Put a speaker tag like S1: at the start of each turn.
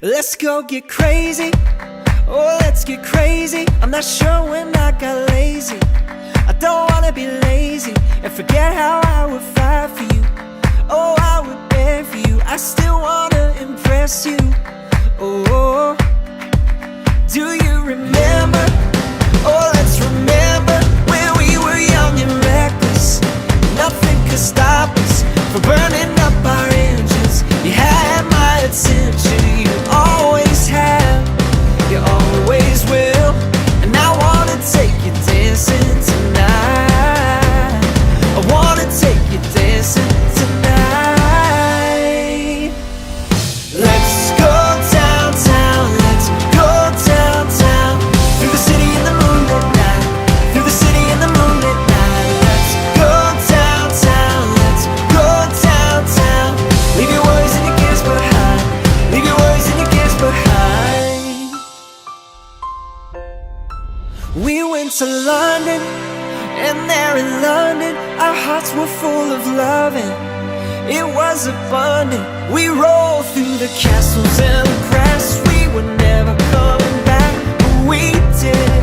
S1: Let's go get crazy. Oh, let's get crazy. I'm not sure when I got lazy. I don't wanna be lazy and forget how I would fight for you. Oh, I would beg for you. I still wanna impress you. Oh, do you remember? Oh, let's remember when we were young and reckless. Nothing could stop us from burning up our engines. You had my attention, you always have, you always will. And I wanna take you dancing tonight. I wanna take you dancing tonight. Let's go downtown, let's go downtown. Through the city in the moonlit night, through the city in the moonlit night. Let's go downtown, let's go downtown. Leave your worries and your cares behind, leave your worries and your cares behind. We went to London, and there in London our hearts were full of loving. It was abundant. We rolled through the castles and the grass. We were never coming back, but we did.